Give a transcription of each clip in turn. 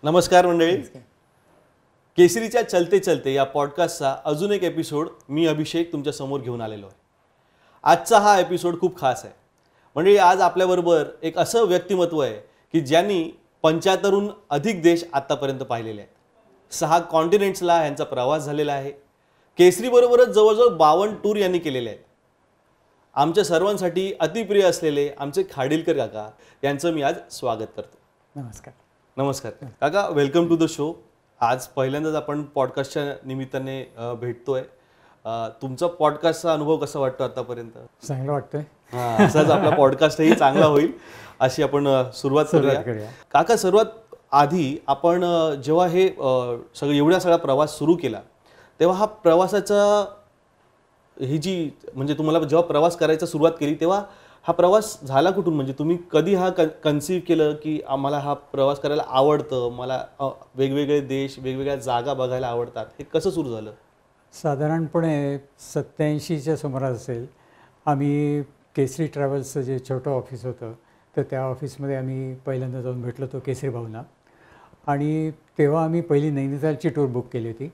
नमस्कार मंडळी. केसरीच्या चलते चलते या पॉडकास्टचा अजून एक एपिसोड मी अभिषेक तुमच्या समोर घेऊन आलेलो आहे. आजचा हा एपिसोड खूप खास आहे. म्हणजे आज आपल्याबरोबर एक असं व्यक्तिमत्व आहे की ज्यांनी 75हून अधिक देश आत्तापर्यंत पाहिलेले आहेत. 6 कॉन्टिनेंट्सला यांचा प्रवास झालेला आहे. केसरीबरोबरच जवळजवळ 52 टूर यांनी केलेले आहेत. आमच्या सर्वांसाठी अतिप्रिय असलेले आमचे खाडीलकर काका यांचं मी आज स्वागत करतो. नमस्कार. नमस्कार काका, वेलकम टू द शो. आज पहिल्यांदाच आपण पॉडकास्टच्या निमित्ताने भेटतोय. तुमचा पॉडकास्टचा अनुभव कसा वाटतो आतापर्यंत? चांगलं वाटतंय. हां, असाच आपला पॉडकास्टही चांगला होईल अशी आपण सुरुवात करूया. काका, सर्वात आधी आपण जेव्हा हे सगळा प्रवास सुरू केला तेव्हा हा प्रवासाचा ही जी म्हणजे तुम्हाला जेव्हा प्रवास करायचा सुरुवात केली तेव्हा हा प्रवास झाला कुठून? म्हणजे तुम्ही कधी हा कन्सीव्ह केलं की आम्हाला हा प्रवास करायला आवडतं, मला वेगवेगळे देश वेगवेगळ्या जागा बघायला आवडतात, हे कसं सुरू झालं? साधारणपणे 87च्या सुमारास असेल. आम्ही केसरी ट्रॅव्हल्सचं जे छोटं ऑफिस होतं तर त्या ऑफिसमध्ये आम्ही पहिल्यांदा जाऊन भेटलो होतो केसरी भाऊंना. आणि तेव्हा आम्ही पहिली नैनितालची टूर बुक केली होती.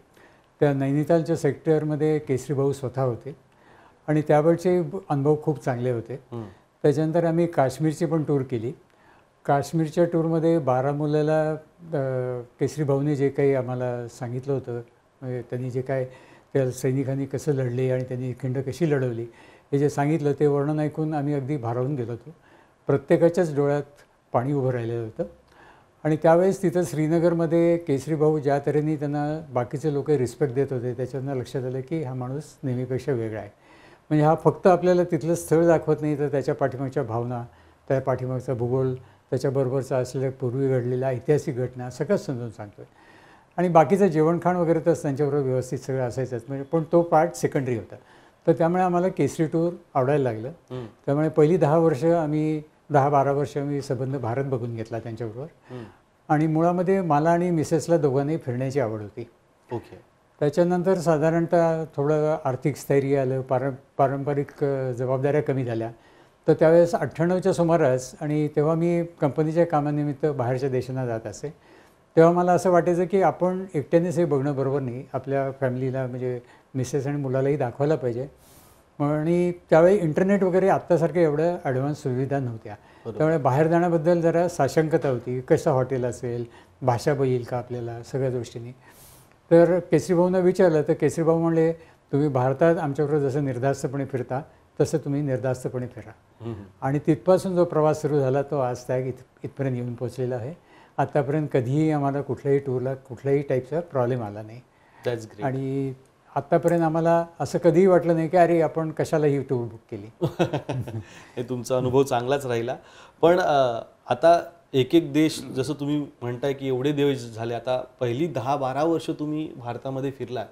त्या नैनितालच्या सेक्टरमध्ये केसरी भाऊ स्वतः होते आणि त्यावेळचे अनुभव खूप चांगले होते. त्याच्यानंतर आम्ही काश्मीरची पण टूर केली. काश्मीरच्या टूरमध्ये बारामुल्लाला केसरी भाऊने जे काही आम्हाला सांगितलं होतं, म्हणजे त्यांनी जे काय त्या सैनिकांनी कसं लढले आणि त्यांनी खिंड कशी लढवली हे जे सांगितलं ते वर्णन ऐकून आम्ही अगदी भारावून गेलो होतो. प्रत्येकाच्याच डोळ्यात पाणी उभं राहिलेलं होतं. आणि त्यावेळेस तिथं श्रीनगरमध्ये केसरी भाऊ ज्या तऱ्हेने त्यांना बाकीचे लोक रिस्पेक्ट देत होते त्याच्यातनं लक्षात आलं की हा माणूस नेहमीपेक्षा वेगळा आहे. म्हणजे हा फक्त आपल्याला तिथलं स्थळ दाखवत नाही तर त्याच्या पाठीमागच्या भावना, त्या पाठीमागचा भूगोल, त्याच्याबरोबरचा असलेल्या पूर्वी घडलेल्या ऐतिहासिक घटना सगळं समजून सांगतो आहे. आणि बाकीचं जेवणखाण वगैरे तर त्यांच्याबरोबर व्यवस्थित सगळं असायचंच, म्हणजे पण तो पार्ट सेकंडरी होता. तर त्यामुळे आम्हाला केसरी टूर आवडायला लागलं. त्यामुळे पहिली 10-12 वर्ष आम्ही संबंध भारत बघून घेतला त्यांच्याबरोबर. आणि मुळामध्ये मला आणि मिसेसला दोघांनाही फिरण्याची आवड होती. ओके. त्याच्यानंतर साधारणतः थोडं आर्थिक स्थैर्य आलं, पारंपरिक जबाबदाऱ्या कमी झाल्या. तर त्यावेळेस 98च्या सुमारास, आणि तेव्हा मी कंपनीच्या कामानिमित्त बाहेरच्या देशांना जात असे, तेव्हा मला असं वाटायचं की आपण एकट्यानेच हे बघणं बरोबर नाही, आपल्या फॅमिलीला म्हणजे मिसेस आणि मुलालाही दाखवायला पाहिजे. आणि त्यावेळी इंटरनेट वगैरे आत्तासारख्या एवढ्या ॲडव्हान्स सुविधा नव्हत्या. त्यामुळे बाहेर जाण्याबद्दल जरा साशंकता होती. कसं हॉटेल असेल, भाषा येईल का आपल्याला, सगळ्या गोष्टींनी. तर केसरीभाऊंना विचारलं तर केसरीभाऊ म्हणले, तुम्ही भारतात आमच्याबरोबर जसं निर्धास्तपणे फिरता तसं तुम्ही निर्धास्तपणे फिरा. आणि तिथपासून जो प्रवास सुरू झाला तो आज त्या इथपर्यंत येऊन पोचलेला आहे. आत्तापर्यंत कधीही आम्हाला कुठल्याही टूरला कुठल्याही टाईपचा प्रॉब्लेम आला नाही. आणि आत्तापर्यंत आम्हाला असं कधीही वाटलं नाही की अरे आपण कशाला ही टूर बुक केली. हे तुमचा अनुभव चांगलाच राहिला. पण आता एक देश जसं तुम्ही म्हणताय की एवढे देश झाले, आता पहिली 10-12 वर्ष तुम्ही भारतामध्ये फिरलात,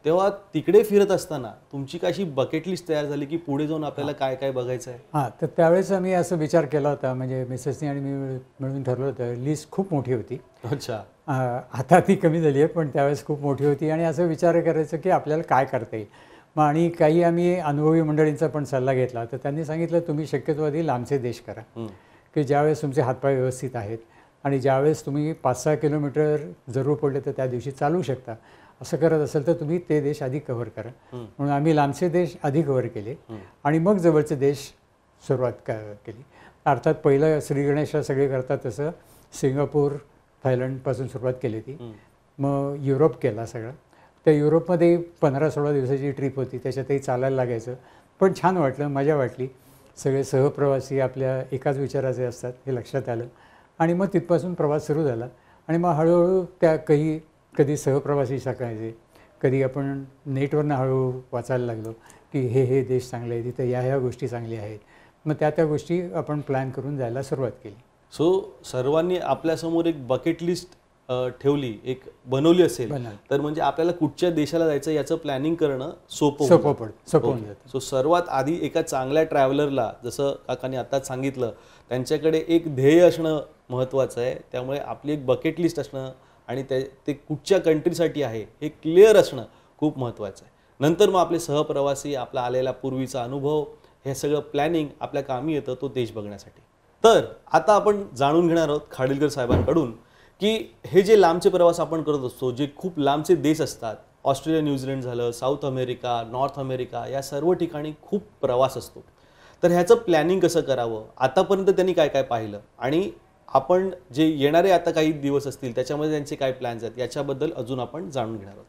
तेव्हा तिकडे फिरत असताना तुमची कशी बकेट लिस्ट तयार झाली की पुढे जाऊन आपल्याला काय काय बघायचं आहे? हां, तर त्यावेळेस आम्ही असं विचार केला होता, म्हणजे मिसेसनी आणि मी मिळून ठरलं होतं. लिस्ट खूप मोठी होती. अच्छा. आता ती कमी झाली आहे, पण त्यावेळेस खूप मोठी होती. आणि असं विचार करायचं की आपल्याला काय करता येईल. मग आणि काही आम्ही अनुभवी मंडळींचा पण सल्ला घेतला. तर त्यांनी सांगितलं तुम्ही शक्यतो आधी लांबचे देश करा, की ज्यावेळेस तुमचे हातपाय व्यवस्थित आहेत आणि ज्यावेळेस तुम्ही 5-6 किलोमीटर जरूर पडले तर त्या दिवशी चालू शकता, असं करत असेल तर तुम्ही ते देश आधी कव्हर करा. म्हणून आम्ही लांबचे देश आधी कव्हर केले आणि मग जवळचे देश सुरुवात केली. अर्थात पहिलं श्रीगणेशला सगळे करतात तसं सिंगापूर, थायलंडपासून सुरुवात केली होती. मग युरोप केला सगळा. त्या युरोपमध्ये 15-16 दिवसाची ट्रिप होती, त्याच्यातही चालायला लागायचं. पण छान वाटलं, मजा वाटली. सगळे सहप्रवासी आपल्या एकाच विचाराचे असतात हे लक्षात आलं. आणि मग तिथपासून प्रवास सुरू झाला. आणि मग हळूहळू त्या कधी सहप्रवासी सांगायचे, कधी आपण नेटवरनं हळूहळू वाचायला लागलो की हे देश चांगले आहेत, तिथं ह्या गोष्टी चांगल्या आहेत. मग त्या गोष्टी आपण प्लॅन करून जायला सुरुवात केली. सो सर्वांनी आपल्यासमोर एक बकेट लिस्ट ठेवली, एक बनवली असेल तर म्हणजे आपल्याला कुठच्या देशाला जायचं याचं प्लॅनिंग करणं सोपं होऊन जातं. सो सर्वात आधी एका चांगल्या ट्रॅव्हलरला, जसं काकांनी आत्ताच सांगितलं, त्यांच्याकडे एक ध्येय असणं महत्त्वाचं आहे. त्यामुळे आपली एक बकेट लिस्ट असणं आणि ते कुठच्या कंट्रीसाठी आहे हे क्लिअर असणं खूप महत्त्वाचं आहे. नंतर मग आपले सहप्रवासी, आपला आलेला पूर्वीचा अनुभव, हे सगळं प्लॅनिंग आपल्या कामी येतं तो देश बघण्यासाठी. तर आता आपण जाणून घेणार आहोत खाडीलकर साहेबांकडून की हे जे लांबचे प्रवास आपण करत असतो, जे खूप लांबचे देश असतात, ऑस्ट्रेलिया, न्यूझीलंड झालं, साऊथ अमेरिका, नॉर्थ अमेरिका, या सर्व ठिकाणी खूप प्रवास असतो. तर ह्याचं प्लॅनिंग कसं करावं, आतापर्यंत त्यांनी काय काय पाहिलं, आणि आपण जे येणारे आता काही दिवस असतील त्याच्यामध्ये त्यांचे काय प्लॅन्स आहेत, याच्याबद्दल अजून आपण जाणून घेणार आहोत.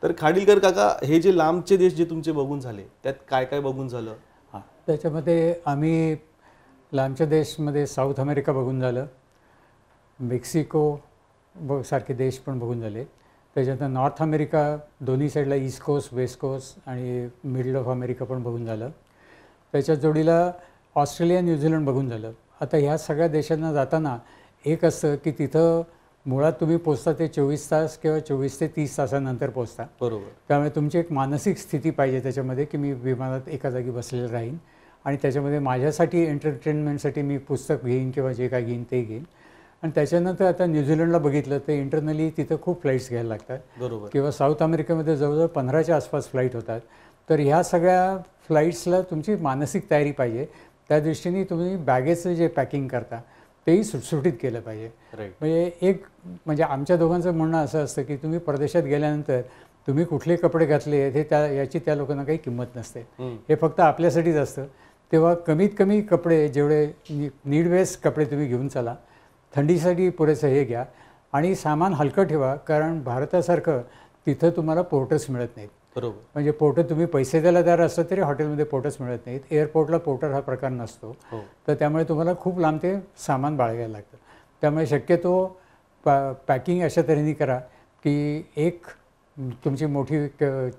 तर खाडीलकर काका, हे जे लांबचे देश जे तुमचे बघून झाले, त्यात काय काय बघून झालं? हां, त्याच्यामध्ये आम्ही लांबच्या देशमध्ये साऊथ अमेरिका बघून झालं, मेक्सिको सारखे देश पण बघून झाले. त्याच्यानंतर नॉर्थ अमेरिका, दोन्ही साईडला ईस्ट कोस्ट, वेस्ट कोस्ट आणि मिडल ऑफ अमेरिका पण बघून झालं. त्याच्या जोडीला ऑस्ट्रेलिया, न्यूझीलंड बघून झालं. आता ह्या सगळ्या देशांना जाताना एक असतं की तिथं मुळात तुम्ही पोचता ते 24 तास किंवा 24 ते 30 तासानंतर पोचता. बरोबर. त्यामुळे तुमची एक मानसिक स्थिती पाहिजे त्याच्यामध्ये की मी विमानात एका जागी बसलेलं राहीन आणि त्याच्यामध्ये माझ्यासाठी एंटरटेनमेंटसाठी मी पुस्तक घेईन किंवा जे काय घेईन ते घेईन. आणि त्याच्यानंतर आता न्यूझीलंडला बघितलं तर इंटरनली तिथं खूप फ्लाईट्स घ्यायला लागतात. बरोबर. किंवा साऊथ अमेरिकेमध्ये जवळजवळ 15च्या आसपास फ्लाईट होतात. तर ह्या सगळ्या फ्लाईट्सला तुमची मानसिक तयारी पाहिजे. त्या दृष्टीने तुम्ही बॅगेजचं जे पॅकिंग करता तेही सुटसुटीत केलं पाहिजे. म्हणजे आमच्या दोघांचं म्हणणं असं असतं की तुम्ही परदेशात गेल्यानंतर तुम्ही कुठले कपडे घातले हे याची त्या लोकांना काही किंमत नसते. हे फक्त आपल्यासाठीच असतं. तेव्हा कमीत कमी कपडे, जेवढे नीड कपडे तुम्ही घेऊन चला. थंडीसाठी पुरेसं हे घ्या आणि सामान हलकं ठेवा, कारण भारतासारखं तिथं तुम्हाला पोर्टर्स मिळत नाहीत. बरोबर. म्हणजे पोर्टर तुम्ही पैसे द्यायला तयार असतं तरी हॉटेलमध्ये पोर्टर्स मिळत नाहीत. एअरपोर्टला पोर्टर हा प्रकार नसतो. तर त्यामुळे तुम्हाला खूप लांब ते सामान बाळगायला लागतं. त्यामुळे शक्यतो पॅकिंग अशा तऱ्हेने करा की एक तुमची मोठी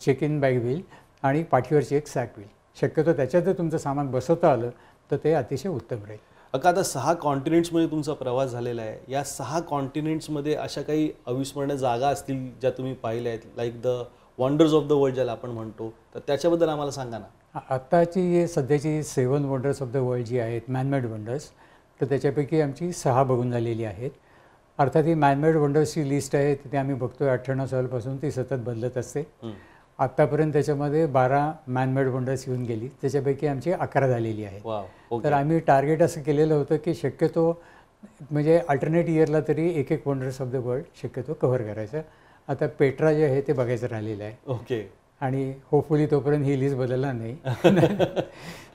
चेक इन बॅग होईल आणि पाठीवरची एक सॅक होईल. शक्यतो त्याच्यात जर तुमचं सामान बसवता आलं तर ते अतिशय उत्तम राहील. आता 6 कॉन्टिनेंट्समध्ये तुमचा प्रवास झालेला आहे. या 6 कॉन्टिनेंट्समध्ये अशा काही अविस्मरणीय जागा असतील ज्या तुम्ही पाहिल्या आहेत, like the wonders of the world ज्याला आपण म्हणतो, तर त्याच्याबद्दल आम्हाला सांगा ना. आत्ताची सध्याची 7 वंडर्स ऑफ द वर्ल्ड जी आहेत, मॅनमेड वंडर्स, तर त्याच्यापैकी आमची 6 बघून झालेली आहेत. अर्थात ही मॅनमेड वंडर्सची लिस्ट आहे, तिथे आम्ही बघतोय 98 सालापासून ती सतत बदलत असते. आत्तापर्यंत त्याच्यामध्ये 12 मॅनमेड वंडर्स येऊन गेली, त्याच्यापैकी आमची 11 झालेली आहे. तर आम्ही टार्गेट असं केलेलं होतं की शक्यतो म्हणजे अल्टरनेट इयरला तरी एक वंडर्स ऑफ द वर्ल्ड शक्यतो कव्हर करायचं. आता पेट्रा जे आहे ते बघायचं राहिलेलं आहे. ओके. आणि होपफुली तोपर्यंत ही लिस्ट बदलणार नाही.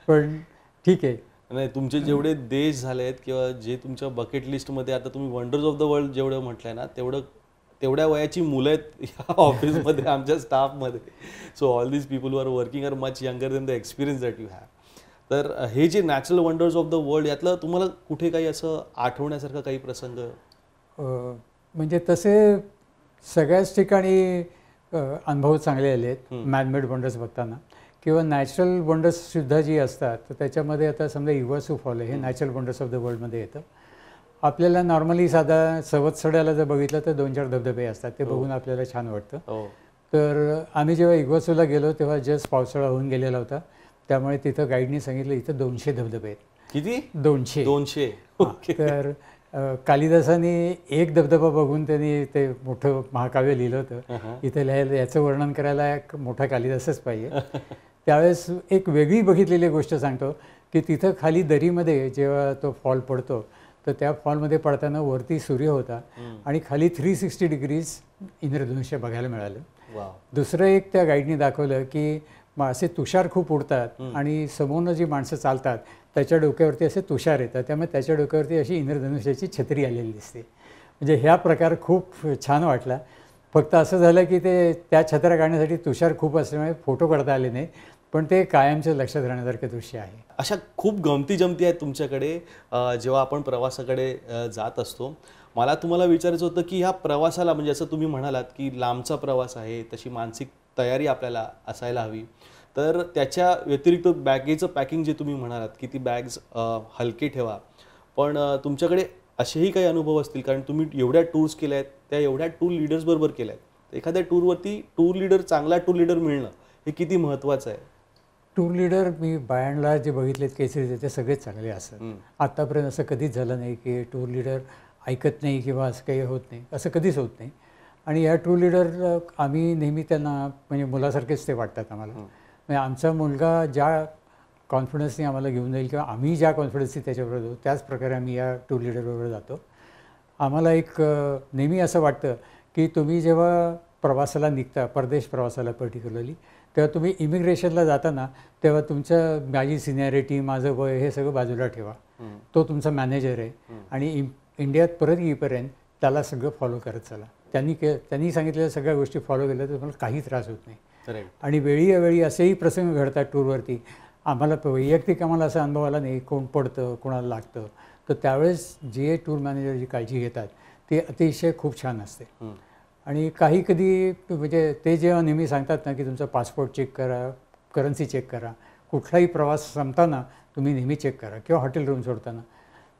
पण ठीक आहे. नाही, तुमचे जेवढे देश झाले आहेत किंवा जे तुमच्या बकेट लिस्टमध्ये आता तुम्ही वंडर्स ऑफ द वर्ल्ड जेवढं म्हटलंय ना, तेवढ्या वयाची मुलं आहेत या ऑफिसमध्ये, आमच्या स्टाफमध्ये. So all these people are working are much younger than the experience that you have. तर हे जे natural wonders of the world, यातलं तुम्हाला कुठे काही असं आठवण्यासारखं काही प्रसंग? म्हणजे तसे सगळ्याच ठिकाणी अनुभव चांगले आले आहेत मॅनमेड वंडर्स बघताना. किंवा नॅचरल वंडर्ससुद्धा जी असतात तर त्याच्यामध्ये आता समजा इग्वासू फॉल आहे, हे नॅचरल वंडर्स ऑफ द वर्ल्डमध्ये येतं. आपल्याला नॉर्मली साधा सवत्सड्याला जर बघितलं तर 2-4 धबधबे असतात, ते बघून आपल्याला छान वाटतं. तर आम्ही जेव्हा इग्वासूला गेलो तेव्हा जस्ट पावसाळा होऊन गेलेला होता, त्यामुळे तिथं गाईडने सांगितलं इथं 200 धबधबे आहेत. किती? 200. तर कालिदासाने एक धबधबा बघून त्यांनी ते मोठं महाकाव्य लिहिलं होतं. इथं लिहायला याचं वर्णन करायला एक मोठा कालिदासच पाहिजे. त्यावेळेस एक वेगळी बघितलेली गोष्ट सांगतो की तिथं खाली दरीमध्ये जेव्हा तो फॉल पडतो तर त्या फॉलमध्ये पडताना वरती सूर्य होता आणि खाली 360 डिग्रीज इंद्रधनुष्य बघायला मिळालं. दुसरं एक त्या गाईडने दाखवलं की असे तुषार खूप उडतात आणि समोरनं जी माणसं चालतात त्याच्या डोक्यावरती असे तुषार येतात, त्यामुळे त्याच्या डोक्यावरती अशी इंद्रधनुष्याची छत्री आलेली दिसते. म्हणजे ह्या प्रकार खूप छान वाटला. फक्त असं झालं की ते त्या छत्र्या काढण्यासाठी तुषार खूप असल्यामुळे फोटो काढता आले नाही, पण ते कायमचं लक्षात राहण्यासारखं दृश्य आहे. अशा खूप गमती जमती आहेत तुमच्याकडे जेव्हा आपण प्रवासाकडे जात असतो. मला तुम्हाला विचारायचं होतं की ह्या प्रवासाला, म्हणजे असं तुम्ही म्हणालात की लांबचा प्रवास आहे, तशी मानसिक तयारी आपल्याला असायला हवी. तर त्याच्या व्यतिरिक्त बॅगेचं पॅकिंग जे तुम्ही म्हणालात की ती बॅग्स हलकी ठेवा, पण तुमच्याकडे असेही काही अनुभव असतील, कारण तुम्ही एवढ्या टूर्स केल्या आहेत, त्या एवढ्या टूर लीडर्सबरोबर केल्या आहेत. एखाद्या टूरवरती चांगला टूर लीडर मिळणं हे किती महत्त्वाचं आहे? टूर लीडर मी बाय अँड लार्ज जे बघितलेत केसेस ते सगळेच चांगले असतात. आत्तापर्यंत असं कधीच झालं नाही की टूर लीडर ऐकत नाही किंवा असं काही होत नाही, असं कधीच होत नाही. आणि या टूर लीडर आम्ही नेहमी त्यांना म्हणजे मुलासारखेच ते वाटतात आम्हाला. म्हणजे आमचा मुलगा ज्या कॉन्फिडन्सने आम्हाला घेऊन जाईल किंवा आम्ही ज्या कॉन्फिडन्सने त्याच्याबरोबर जाऊ त्याच प्रकारे आम्ही या टूर लीडरबरोबर जातो. आम्हाला एक नेहमी असं वाटतं की तुम्ही जेव्हा प्रवासाला निघता, परदेश प्रवासाला पर्टिक्युलरली, तेव्हा तुम्ही इमिग्रेशनला जाताना तेव्हा माझी सिनियरिटी, माझं वय हे सगळं बाजूला ठेवा. तो तुमचा मॅनेजर आहे आणि इंडियात परत येईपर्यंत त्याला सगळं फॉलो करत चला. त्यांनी सांगितलेल्या सगळ्या गोष्टी फॉलो केल्या तर तुम्हाला काही त्रास होत नाही. आणि वेळी असेही प्रसंग घडतात टूरवरती. आम्हाला वैयक्तिक असा अनुभव आला नाही, कोण पडतं, कोणाला लागतं, तर त्यावेळेस जे टूर मॅनेजर जी काळजी घेतात ते अतिशय खूप छान असते. आणि कधी म्हणजे ते जेव्हा नेहमी सांगतात ना की तुमचा पासपोर्ट चेक करा, करन्सी चेक करा, कुठलाही प्रवास संपताना तुम्ही नेहमी चेक करा किंवा हॉटेल रूम सोडताना.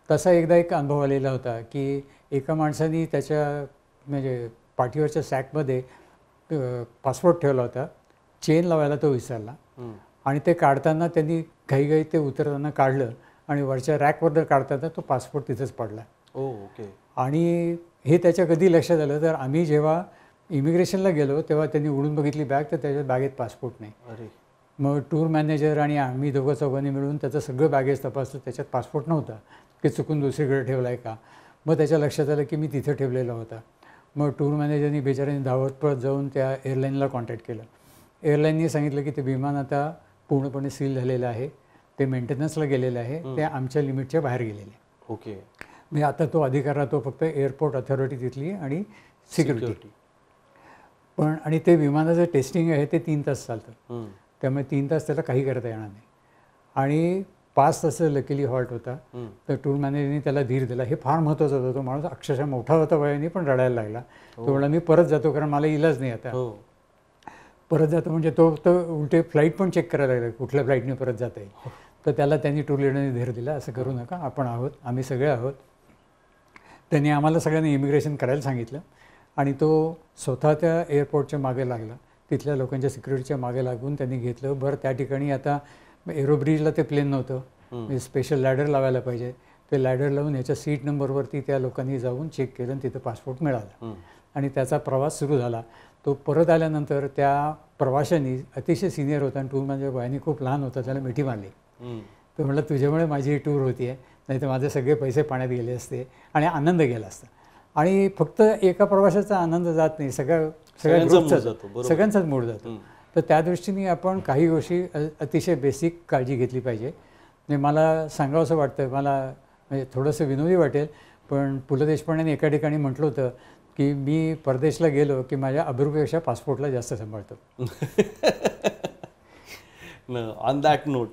तसा एकदा एक अनुभव आलेला होता की एका माणसाने त्याच्या म्हणजे पाठीवरच्या सॅकमध्ये पासपोर्ट ठेवला होता, चेन लावायला तो विसरला आणि ते काढताना त्यांनी घाईघाई ते उतरताना काढलं आणि वरच्या रॅकवर काढताना तो पासपोर्ट तिथंच पडला. ओके. आणि हे त्याच्या कधी लक्षात आलं तर आम्ही जेव्हा इमिग्रेशनला गेलो तेव्हा त्यांनी उडून बघितली बॅग, तर त्याच्या बॅगेत पासपोर्ट नाही. अरे. मग टूर मॅनेजर आणि आम्ही दोघं चौघांनी मिळून त्याचं सगळं बॅगेज तपासलं, त्याच्यात पासपोर्ट नव्हता, की चुकून दुसरीकडे ठेवला आहे का. मग त्याच्या लक्षात आलं की मी तिथं ठेवलेला होता. मग टूर मॅनेजरनी बिचाऱ्यांनी धावत पळत जाऊन त्या एअरलाईनला कॉन्टॅक्ट केलं. एअरलाईननी सांगितलं की ते विमान आता पूर्णपणे सील झालेलं आहे, ते मेंटेनन्सला गेलेलं आहे, ते आमच्या लिमिटच्या बाहेर गेलेले आहे. ओके. म्हणजे आता तो अधिकार राहतो फक्त एअरपोर्ट अथॉरिटी तिथली आणि सिक्युरिटी. पण आणि ते विमानाचं टेस्टिंग आहे ते 3 तास चालतं, त्यामुळे 3 तास त्याला काही करता येणार नाही. आणि 5 तासाचा लकीली हॉल्ट होता. तर टूर मॅनेजरनी त्याला धीर दिला. हे फार महत्त्वाचं होतं. तो माणूस अक्षरशः मोठा होता वयाने, पण रडायला लागला. तो म्हणला मी परत जातो कारण मला इलाज नाही आता. परत जातो म्हणजे तो उलटे फ्लाईट पण चेक करायला लागला, कुठल्या फ्लाईटने परत जाता येईल. तर त्याला त्यांनी टूर लिडरने धीर दिला, असं करू नका, आपण आहोत, आम्ही सगळे आहोत. त्यांनी आम्हाला सगळ्यांनी इमिग्रेशन करायला सांगितलं आणि तो स्वतः त्या एअरपोर्टच्या मागे लागला, तिथल्या सिक्युरिटीच्या मागे लागून त्यांनी घेतलं. बरं, त्या ठिकाणी आता एरोब्रिजला ते प्लेन नव्हतं, स्पेशल लॅडर लावायला पाहिजे. ते लॅडर लावून ह्याच्या सीट नंबरवरती त्या लोकांनी जाऊन चेक केलं आणि तिथं पासपोर्ट मिळाला आणि त्याचा प्रवास सुरू झाला. तो परत आल्यानंतर त्या प्रवाशांनी, अतिशय सिनियर होता आणि टूर मॅनेजर वयाने खूप लहान होता, त्याला मिठी मारली. तो म्हटलं तुझ्यामुळे माझी ही टूर होती आहे, नाही तर माझे सगळे पैसे पाण्यात गेले असते आणि आनंद गेला असता. आणि फक्त एका प्रवाशाचा आनंद जात नाही, सगळ्यांचाच मूड जातो. तर त्या दृष्टीने आपण काही गोष्टी अतिशय बेसिक काळजी घेतली पाहिजे. म्हणजे मला सांगावंसं वाटतं, मला म्हणजे थोडंसं विनोदी वाटेल, पण पु ल देशपांडेंनी एका ठिकाणी म्हटलं होतं की मी परदेशला गेलो की माझ्या अब्रूपेक्षा पासपोर्टला जास्त सांभाळतो. ऑन दॅट नोट,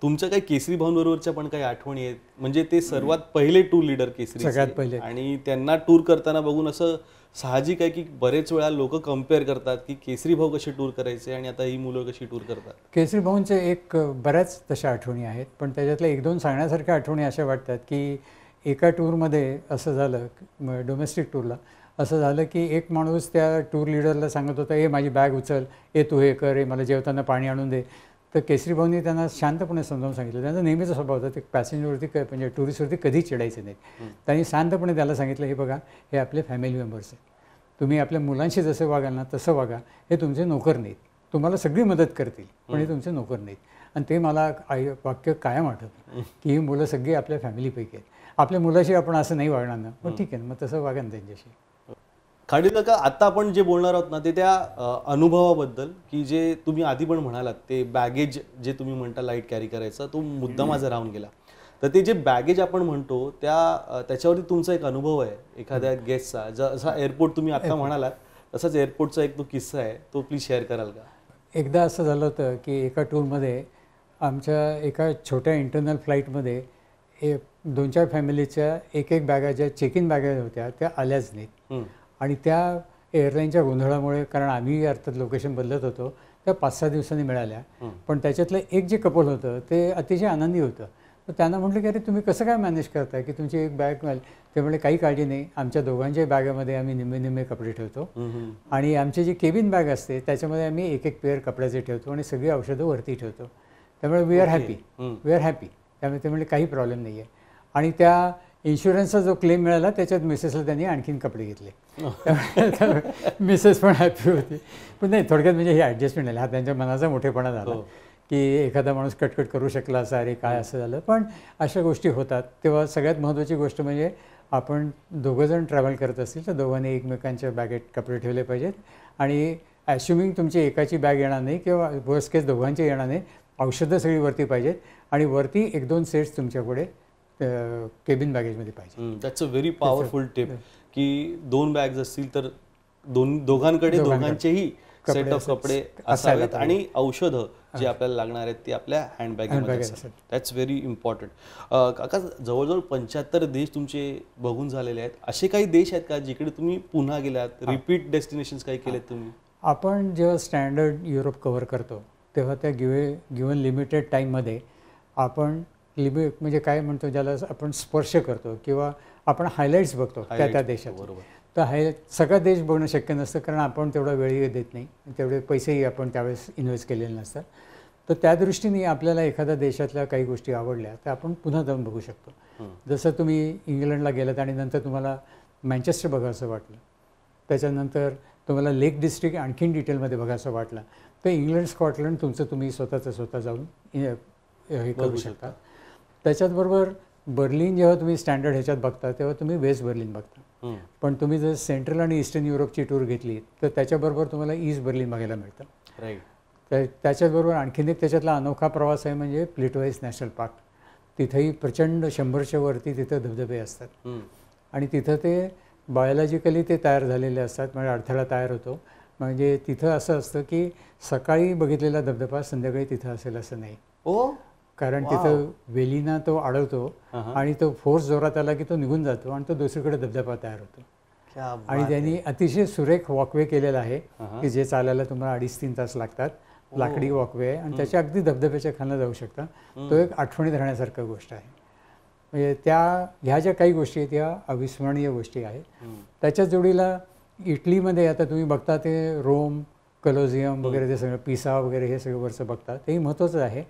तुमच्या काही केसरी भाऊंबरोबरच्या पण काही आठवणी आहेत? म्हणजे ते सर्वात पहिले टूर लीडर केसरी, सगळ्यात पहिले, आणि त्यांना टूर करताना बघून असं साहजिक आहे की बरेच वेळा लोक कम्पेअर करतात की केसरी भाऊ कसे टूर करायचे आणि आता ही मुलं कशी टूर करतात. केसरी भाऊंचे एक बऱ्याच तशा आठवणी आहेत, पण त्याच्यातल्या 1-2 सांगण्यासारख्या आठवणी अशा वाटतात की एका टूरमध्ये असं झालं, डोमेस्टिक टूरला असं झालं की एक माणूस त्या टूर लीडरला सांगत होता, ए माझी बॅग उचल, ए तू हे कर, मला जेवताना पाणी आणून दे. तर केसरी भाऊंनी त्यांना शांतपणे समजावून सांगितलं. त्यांचा नेहमीचा स्वभाव होता, ते पॅसेंजरवरती म्हणजे टुरिस्टवरती कधीच चिडायचे नाहीत. त्यांनी शांतपणे त्याला सांगितलं, हे बघा, हे आपले फॅमिली मेंबर्स आहेत, तुम्ही आपल्या मुलांशी जसं वागाल ना तसं वागा, हे तुमचे नोकर नाहीत, तुम्हाला सगळी मदत करतील पण हे तुमचे नोकर नाहीत. आणि ते मला वाक्य कायम आठवतं की ही मुलं सगळी आपल्या फॅमिलीपैकी आहेत, आपल्या मुलाशी आपण असं नाही वागणार ना, मग ठीक आहे, मग तसं वागा ना त्यांच्याशी. खाडील काका, आता आपण जे बोलणार आहोत ना ते त्या अनुभवाबद्दल की जे तुम्ही आधी पण म्हणालात, ते बॅगेज जे तुम्ही म्हणता लाईट कॅरी करायचा, तो मुद्दा माझा राहून गेला. तर ते जे बॅगेज आपण म्हणतो त्याच्यावरती तुमचा एक अनुभव आहे एखाद्या गेस्टचा, जसा एअरपोर्ट तुम्ही आता म्हणालात तसाच एअरपोर्टचा एक तो किस्सा आहे, तो प्लीज शेअर कराल का? एकदा असं झालं होतं की एका टूरमध्ये आमच्या एका छोट्या इंटरनल फ्लाईटमध्ये 2-4 फॅमिलीच्या एक बॅगा ज्या चेक इन बॅगा होत्या त्या आल्याच नाहीत. आणि त्या एअरलाईनच्या गोंधळामुळे, कारण आम्ही अर्थात लोकेशन बदलत होतो, त्या 5-6 दिवसांनी मिळाल्या. पण त्याच्यातलं एक जे कपल होतं ते अतिशय आनंदी होतं. तर त्यांना म्हटलं की अरे तुम्ही कसं काय मॅनेज करताय की तुमची एक बॅग मिळाली? ते म्हणजे काही काळजी नाही, आमच्या दोघांच्या बॅगामध्ये आम्ही निम्मे कपडे ठेवतो आणि आमची जी केबिन बॅग असते त्याच्यामध्ये आम्ही एक पेअर कपड्याचे ठेवतो आणि सगळी औषधं वरती ठेवतो. त्यामुळे वी आर हॅपी. त्यामुळे ते म्हणजे काही प्रॉब्लेम नाही आहे. आणि त्या इन्शुरन्सचा जो क्लेम मिळाला त्याच्यात मिसेसला त्यांनी आणखीन कपडे घेतले. मिसेस पण हॅपी होती. पण नाही, थोडक्यात म्हणजे ही ॲडजस्टमेंट झाली. हा त्यांच्या मनाचा मोठेपणा झाला की एखादा माणूस कटकट करू शकला असा, अरे काय असं झालं, पण अशा गोष्टी होतात. तेव्हा सगळ्यात महत्त्वाची गोष्ट म्हणजे आपण दोघंजण ट्रॅव्हल करत असतील तर दोघांनी एकमेकांच्या बॅगेत कपडे ठेवले पाहिजेत आणि ॲश्युमिंग तुमची एकाची बॅग येणार नाही किंवा वर्स्ट केस दोघांची येणार नाही, औषधं सगळी वरती पाहिजेत आणि वरती 1-2 सेट्स तुमच्याकडे केबिन बॅगेजमध्ये पाहिजे. That's a very powerful tip की 2 बॅग्स असतील तर दोघांकडे दोघांचेही सेट ऑफ कपडे असावेत आणि औषधं जी आपल्याला लागणार आहेत ती आपल्या हँडबॅगमध्ये असतात. That's very important. काका, जवळजवळ 75 देश तुमचे बघून झालेले आहेत. असे काही देश आहेत का जिकडे तुम्ही पुन्हा गेलात, रिपीट डेस्टिनेशन्स काही केलेत तुम्ही? आपण जेव्हा स्टँडर्ड युरोप कव्हर करतो तेव्हा त्या गिवन लिमिटेड टाईममध्ये आपण म्हणजे काय म्हणतो ज्याला आपण स्पर्श करतो किंवा आपण हायलाईट्स बघतो त्या देशात. बरोबर. तर सगळा देश बघणं शक्य नसतं कारण आपण तेवढा वेळही देत नाही, तेवढे पैसेही आपण त्यावेळेस इन्व्हेस्ट केलेले नसतात. तर त्या दृष्टीने आपल्याला एखाद्या देशातल्या काही गोष्टी आवडल्या तर आपण पुन्हा जाऊन बघू शकतो. जसं तुम्ही इंग्लंडला गेलात आणि नंतर तुम्हाला मँचेस्टर बघावंसं वाटलं, त्याच्यानंतर तुम्हाला लेक डिस्ट्रिक्ट आणखीन डिटेलमध्ये बघायचं वाटलं तर इंग्लंड स्कॉटलंड तुमचं तुम्ही स्वतः जाऊन हे करू शकता. त्याच्याचबरोबर बर्लिन जेव्हा तुम्ही स्टँडर्ड ह्याच्यात बघता तेव्हा तुम्ही वेस्ट बर्लिन बघता. पण तुम्ही जर सेंट्रल आणि ईस्टर्न युरोपची टूर घेतली तर त्याच्याबरोबर तुम्हाला ईस्ट बर्लिन बघायला मिळतं. राईट. तर त्याच्याचबरोबर आणखीन एक त्याच्यातला अनोखा प्रवास आहे म्हणजे प्लेटवाईस नॅशनल पार्क. तिथंही प्रचंड 100च्या वरती तिथं धबधबे असतात आणि तिथं ते बायोलॉजिकली ते तयार झालेले असतात, म्हणजे अडथळा तयार होतो. म्हणजे तिथं असं असतं की सकाळी बघितलेला धबधबा संध्याकाळी तिथं असेल असं नाही. कारण तिथं वेलीना तो अडवतो आणि तो फोर्स जोरात आला की तो निघून जातो आणि तो दुसरीकडे धबधबा तयार होतो. आणि त्यांनी अतिशय सुरेख वॉकवे केलेला आहे की जे चालायला तुम्हाला 2.5-3 तास लागतात. लाकडी वॉकवे आहे आणि त्याच्या अगदी धबधब्याच्या खालनं जाऊ शकता. तो एक आठवणीत राहण्यासारखं गोष्ट आहे. म्हणजे ह्या ज्या काही गोष्टी आहेत त्या अविस्मरणीय गोष्टी आहेत. त्याच्या जोडीला इटलीमध्ये आता तुम्ही बघता ते रोम, कलोझियम वगैरे ते सगळं, पिसा वगैरे हे सगळं वरचं बघता, तेही महत्त्वाचं आहे.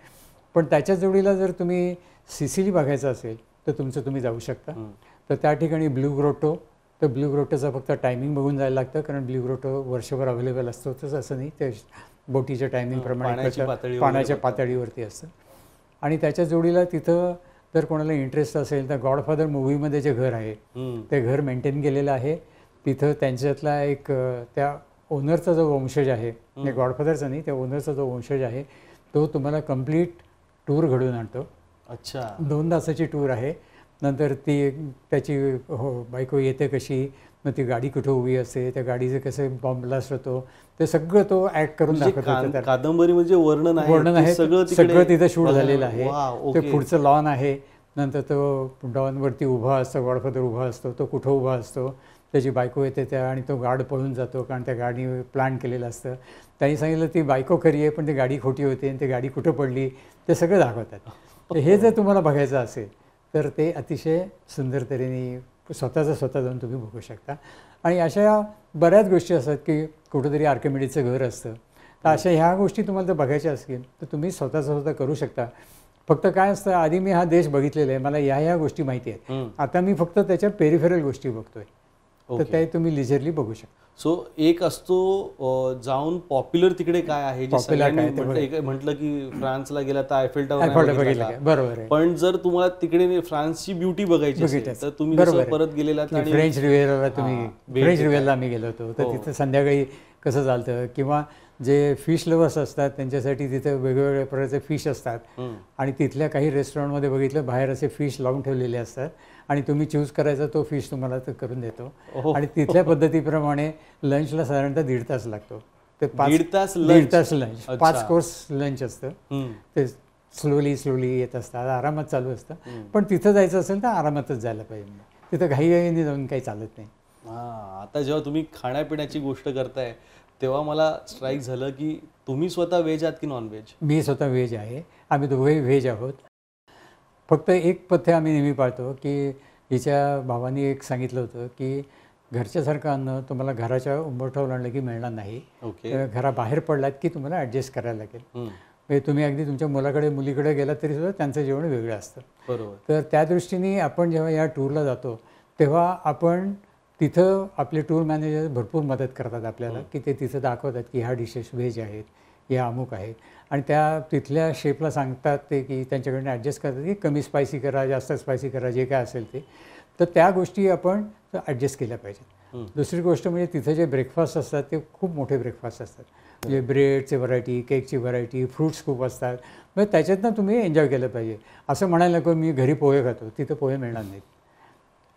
पण त्याच्या जोडीला जर तुम्ही सिसिली बघायचं असेल तर तुम्ही जाऊ शकता. तर त्या ठिकाणी ब्ल्यू ग्रोटो, तर ब्ल्यू ग्रोटोचा फक्त टायमिंग बघून जायला लागतं कारण ब्ल्यू ग्रोटो वर्षभर अवेलेबल असतो. तसं असं नाही, ते बोटीच्या टायमिंगप्रमाणे पाण्याच्या पातळीवरती असतं. आणि त्याच्या जोडीला तिथं जर कोणाला इंटरेस्ट असेल तर गॉडफादर मूव्हीमध्ये जे घर आहे ते घर मेंटेन केलेलं आहे. तिथं त्यांच्यातला एक त्या ओनरचा जो वंशज आहे, गॉडफादरचा नाही, त्या ओनरचा जो वंशज आहे तो तुम्हाला कम्प्लीट टूर घडवून आणतो. अच्छा. 2 तासाची टूर आहे. नंतर त्याची बायको येते कशी, मग ती गाडी कुठं उभी असते, त्या गाडीचे कसे बॉम्ब ब्लास्ट होतो, ते सगळं तो ॲक्ट करून दाखवतो. कादंबरी म्हणजे वर्णन आहे, सगळं तिथं शूट झालेलं आहे. ते पुढचं लॉन आहे. नंतर तो डॉनवरती उभा असतो, गॉडफादर उभा असतो, तो कुठं उभा असतो, त्याची बायको येते त्या आणि तो गार्ड पळून जातो कारण त्या गाडी प्लॅन केलेलं असतं. त्यांनी सांगितलं ती बायको खरी आहे पण ती गाडी खोटी होती आणि ती गाडी कुठं पडली ते सगळं दाखवतात. हे जर तुम्हाला बघायचं असेल तर ते अतिशय सुंदर तऱ्हेने स्वतः जाऊन तुम्ही बघू शकता. आणि अशा बऱ्याच गोष्टी असतात की कुठंतरी आर्किमिडीजचं घर असतं. तर अशा ह्या गोष्टी तुम्हाला जर बघायच्या असतील तर तुम्ही स्वतः करू शकता. फक्त काय असतं, आधी मी हा देश बघितलेला आहे, मला ह्या गोष्टी माहिती आहेत, आता मी फक्त त्याच्या पेरिफेरल गोष्टी बघतोय, तर ते तुम्ही लिजरली बघू शकता. सो एक असतो जाऊन पॉप्युलर तिकडे काय आहे, म्हटलं की फ्रान्सला गेला तर आयफेल टॉवर बघितला, बरोबर आहे. पण जर तुम्हाला तिकडे फ्रान्सची ब्युटी बघायची असेल तर तुम्ही परत गेलेलात आणि फ्रेंच रिव्हियरला आम्ही गेलो होतो. तर तिथं संध्याकाळी कसं चालतं, किंवा जे फिश लवर्स असतात त्यांच्यासाठी तिथे वेगवेगळ्या प्रकारचे फिश असतात आणि तिथल्या काही रेस्टॉरंटमध्ये बघितलं बाहेर असे फिश लावून ठेवलेले असतात आणि तुम्ही चूज करायचा तो फिश तुम्हाला तर करून देतो. आणि तिथल्या पद्धतीप्रमाणे लंचला साधारणतः 1.5 तास लागतो. ते 1.5 तास लंच, 5 कोर्स लंच असतं. ते स्लोली येत असतात, आरामात चालू असतं. पण तिथं जायचं असेल तर आरामातच जायला पाहिजे, तिथं घाईघाईने जाऊन काही चालत नाही. आता जेव्हा तुम्ही खाण्यापिण्याची गोष्ट करताय तेव्हा मला स्ट्राईक झालं की तुम्ही स्वतः व्हेज आहात की नॉन व्हेज? मी स्वतः व्हेज आहे. आम्ही दोघेही व्हेज आहोत. फक्त एक पथ्य आम्ही नेहमी पाळतो की हिच्या भावानी एक सांगितलं होतं की घरच्यासारखं अन्न तुम्हाला घराच्या उंबरठ्यावर आणलं की मिळणार नाही. घराबाहेर पडलात की तुम्हाला ॲडजस्ट करायला लागेल. म्हणजे तुम्ही अगदी तुमच्या मुलीकडे गेलात तरी सुद्धा त्यांचं जेवण वेगळं असतं. बरोबर. तर त्या दृष्टीने आपण जेव्हा या टूरला जातो तेव्हा आपण तिथं आपले टूर मॅनेजर भरपूर मदत करतात आपल्याला की ते तिथं दाखवतात की ह्या डिशेस व्हेज आहेत, हे अमुक आहे, आणि त्या तिथल्या शेफला सांगतात ते की त्यांच्याकडनं ॲडजस्ट करतात की कमी स्पायसी करा, जास्त स्पायसी करा, जे काय असेल ते. तर त्या गोष्टी आपण ॲडजस्ट केल्या पाहिजेत. दुसरी गोष्ट म्हणजे तिथे जे ब्रेकफास्ट असतात ते खूप मोठे ब्रेकफास्ट असतात. म्हणजे ब्रेडची व्हरायटी, केकची व्हरायटी, फ्रूट्स खूप असतात. म्हणजे त्याच्यातनं तुम्ही एन्जॉय केलं पाहिजे. असं म्हणायला नको मी घरी पोहे खातो, तिथं पोहे मिळणार नाहीत.